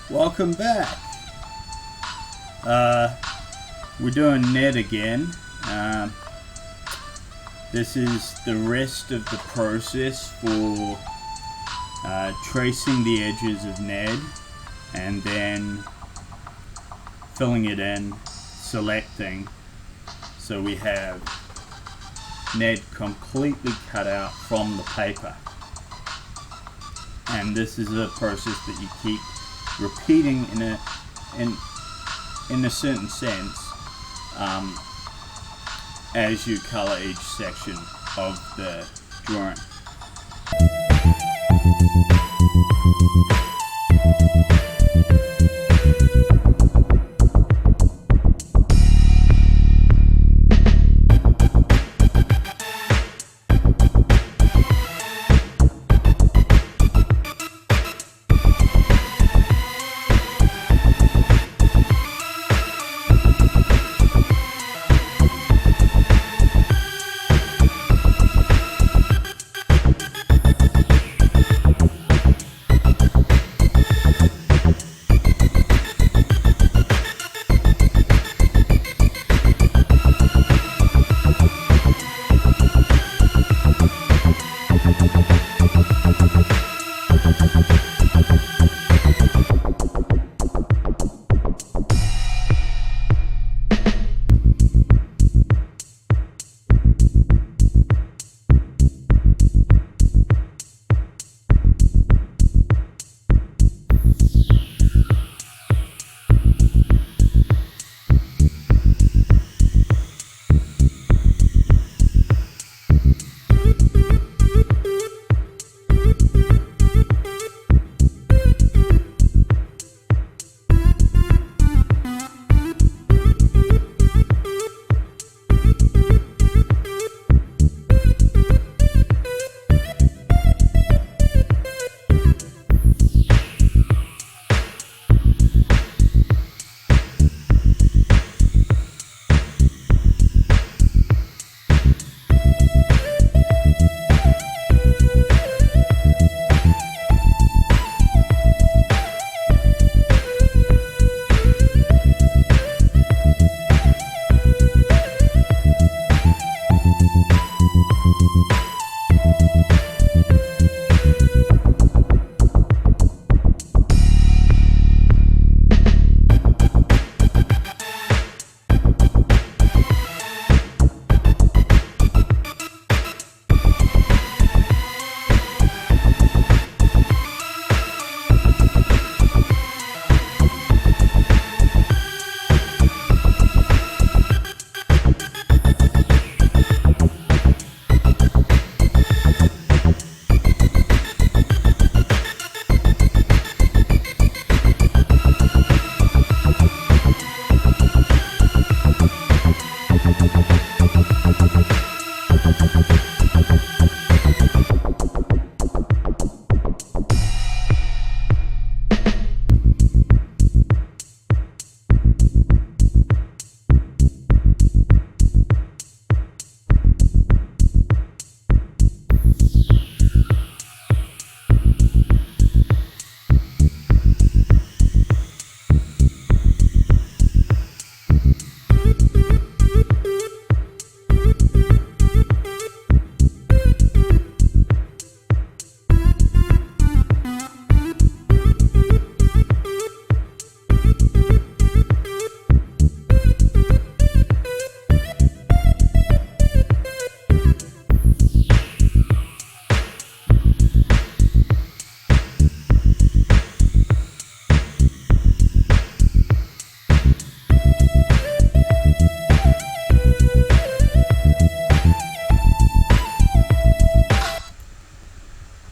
Welcome back. We're doing Ned again. This is the rest of the process for tracing the edges of Ned and then filling it in, selecting, so we have Ned completely cut out from the paper. And this is a process that you keep repeating in a certain sense as you color each section of the drawing.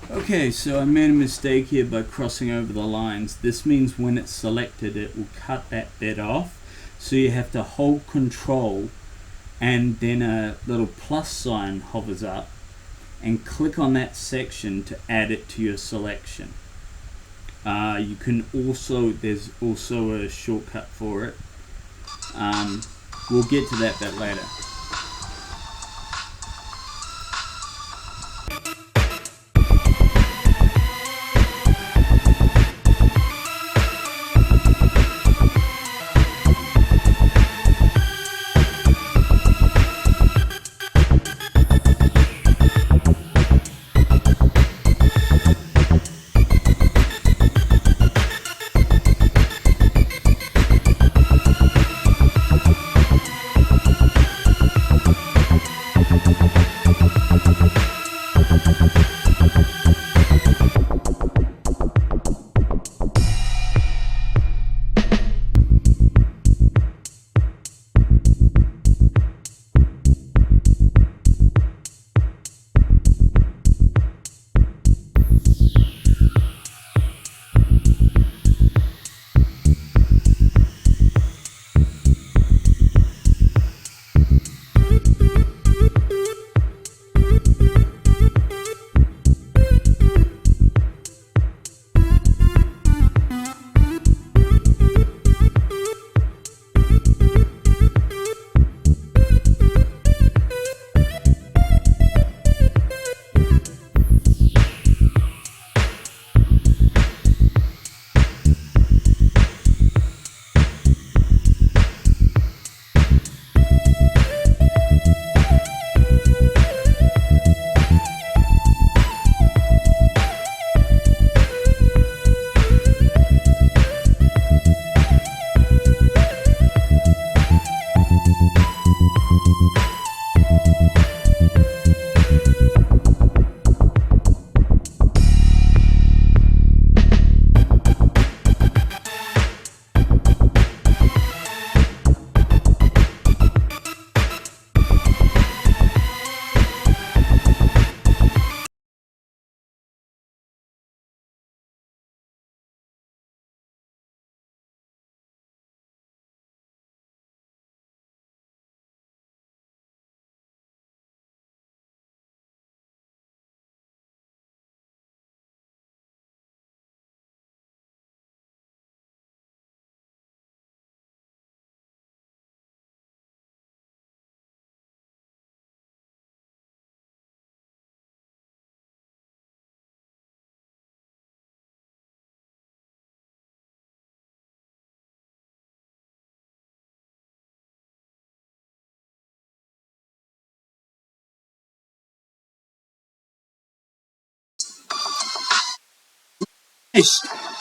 Okay, so I made a mistake here by crossing over the lines. This means when it's selected, it will cut that bit off. So you have to hold Control and then a little plus sign hovers up and click on that section to add it to your selection. You can also, there's also a shortcut for it. We'll get to that bit later.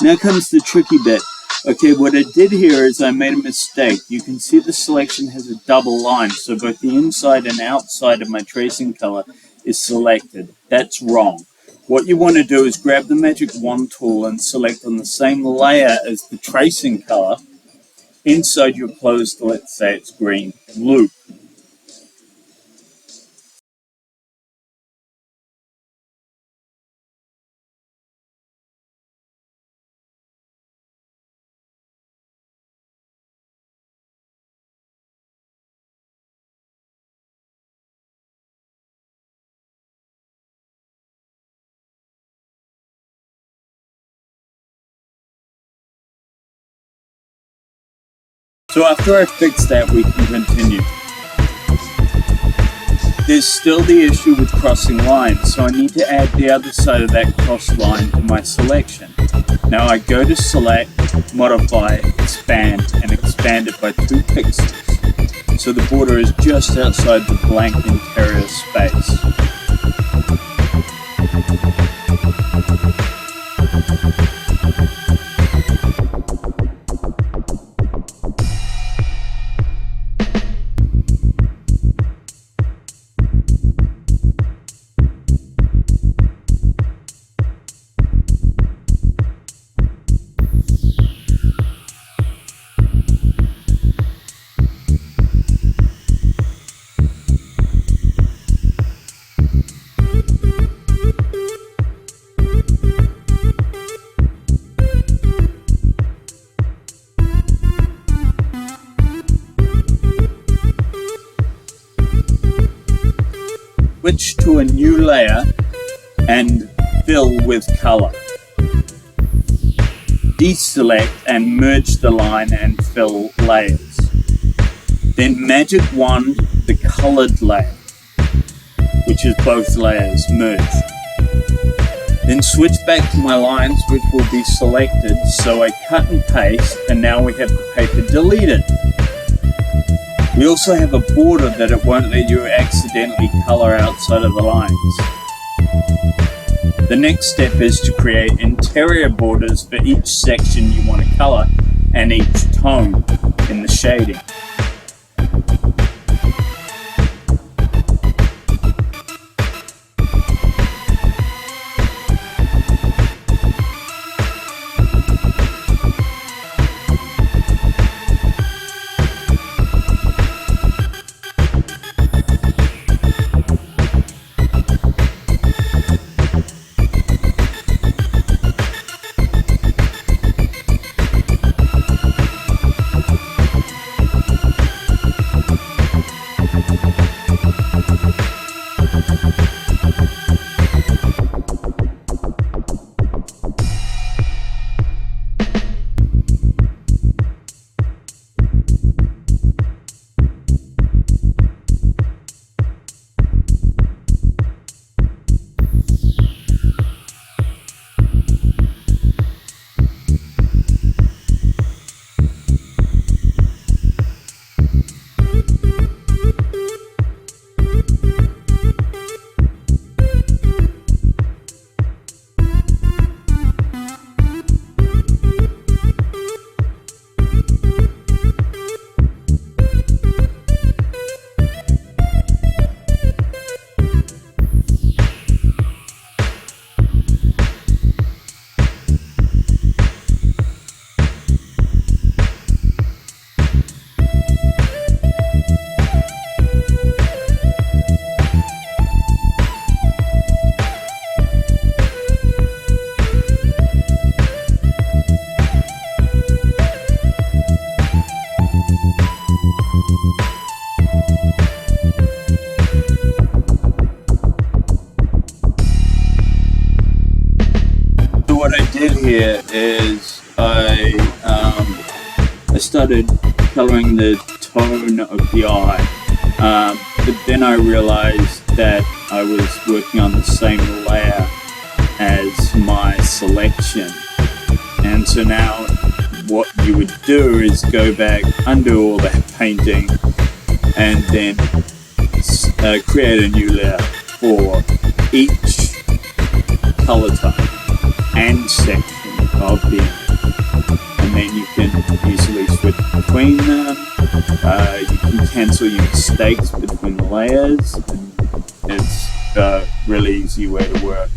Now comes the tricky bit. Okay, what I did here is I made a mistake. You can see the selection has a double line, so both the inside and outside of my tracing color is selected. That's wrong. What you want to do is grab the magic wand tool and select on the same layer as the tracing color inside your closed, let's say it's green, loop. So after I fix that, we can continue. There's still the issue with crossing lines, so I need to add the other side of that crossed line to my selection. Now I go to Select, Modify, Expand, and expand it by 2 pixels, so the border is just outside the blank interior space. Switch to a new layer and fill with color. Deselect and merge the line and fill layers. Then magic wand the colored layer, which is both layers merged. Then switch back to my lines, which will be selected, so I cut and paste, and now we have the paper deleted. We also have a border that it won't let you accidentally color outside of the lines. The next step is to create interior borders for each section you want to color and each tone in the shading. What I did here is I started coloring the tone of the eye, but then I realized that I was working on the same layer as my selection, and so now what you would do is go back, undo all that painting, and then create a new layer for each color type and section. of them, and then you can easily switch between them. You can cancel your mistakes between the layers. It's a really easy way to work.